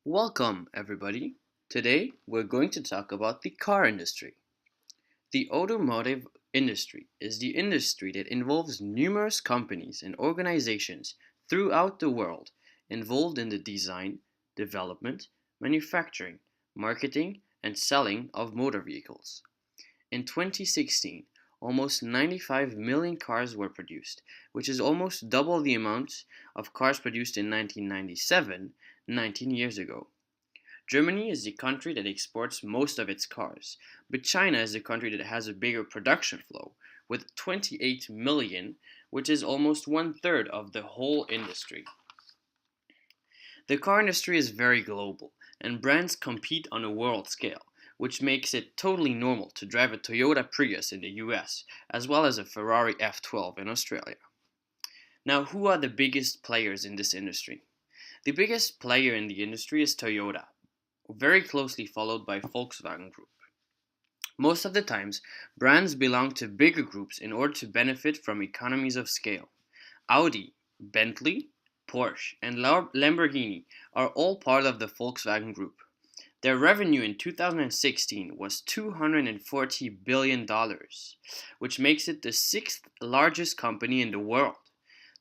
Welcome, everybody. Today, we're going to talk about the car industry. The automotive industry is the industry that involves numerous companies and organizations throughout the world involved in the design, development, manufacturing, marketing, and selling of motor vehicles. In 2016, almost 95 million cars were produced, which is almost double the amount of cars produced in 1997, 19 years ago. Germany is the country that exports most of its cars, but China is the country that has a bigger production flow, with 28 million, which is almost one third of the whole industry. The car industry is very global, and brands compete on a world scale, which makes it totally normal to drive a Toyota Prius in the US, as well as a Ferrari F12 in Australia. Now, who are the biggest players in this industry? The biggest player in the industry is Toyota, very closely followed by Volkswagen Group. Most of the times, brands belong to bigger groups in order to benefit from economies of scale. Audi, Bentley, Porsche, and Lamborghini are all part of the Volkswagen Group. Their revenue in 2016 was $240 billion, which makes it the sixth largest company in the world.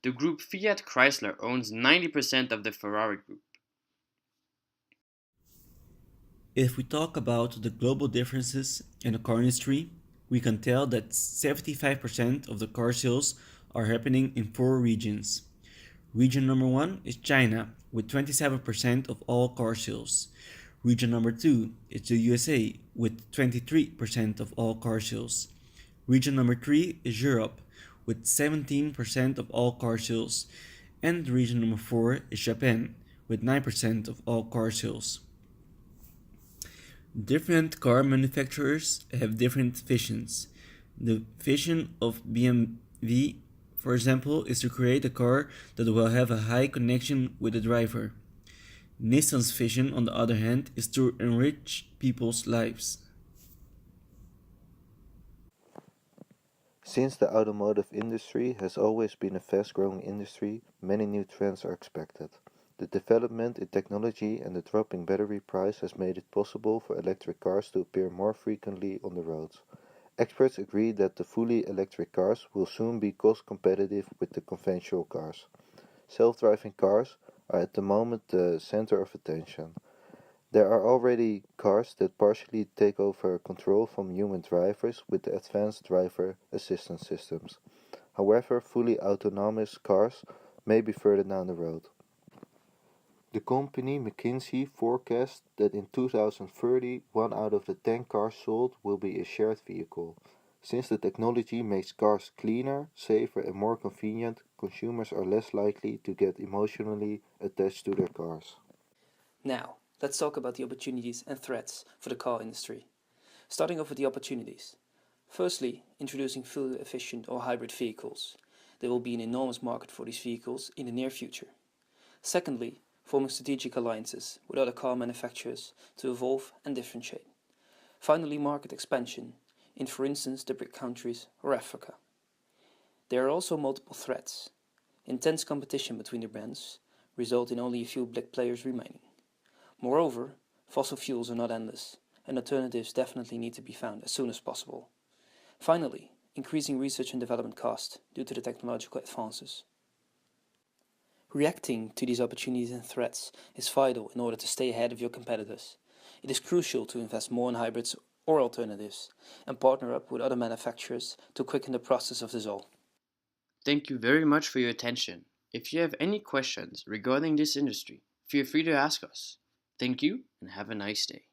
The group Fiat Chrysler owns 90% of the Ferrari Group. If we talk about the global differences in the car industry, we can tell that 75% of the car sales are happening in four regions. Region number one is China, with 27% of all car sales. Region number two is the USA, with 23% of all car sales. Region number three is Europe, with 17% of all car sales. And region number four is Japan, with 9% of all car sales. Different car manufacturers have different visions. The vision of BMW, for example, is to create a car that will have a high connection with the driver. Nissan's vision, on the other hand, is to enrich people's lives. Since the automotive industry has always been a fast-growing industry, many new trends are expected. The development in technology and the dropping battery price has made it possible for electric cars to appear more frequently on the roads. Experts agree that the fully electric cars will soon be cost competitive with the conventional cars. Self-driving cars are at the moment the center of attention. There are already cars that partially take over control from human drivers with the advanced driver assistance systems. However, fully autonomous cars may be further down the road. The company McKinsey forecasts that in 2030, 1 out of the 10 cars sold will be a shared vehicle. Since the technology makes cars cleaner, safer and more convenient, consumers are less likely to get emotionally attached to their cars. Now, let's talk about the opportunities and threats for the car industry. Starting off with the opportunities. Firstly, introducing fuel efficient or hybrid vehicles. There will be an enormous market for these vehicles in the near future. Secondly, forming strategic alliances with other car manufacturers to evolve and differentiate. Finally, market expansion in, for instance, the BRIC countries or Africa. There are also multiple threats. Intense competition between the brands result in only a few black players remaining. Moreover, fossil fuels are not endless, and alternatives definitely need to be found as soon as possible. Finally, increasing research and development costs due to the technological advances. Reacting to these opportunities and threats is vital in order to stay ahead of your competitors. It is crucial to invest more in hybrids or alternatives and partner up with other manufacturers to quicken the process of dissolve. Thank you very much for your attention. If you have any questions regarding this industry, feel free to ask us. Thank you and have a nice day.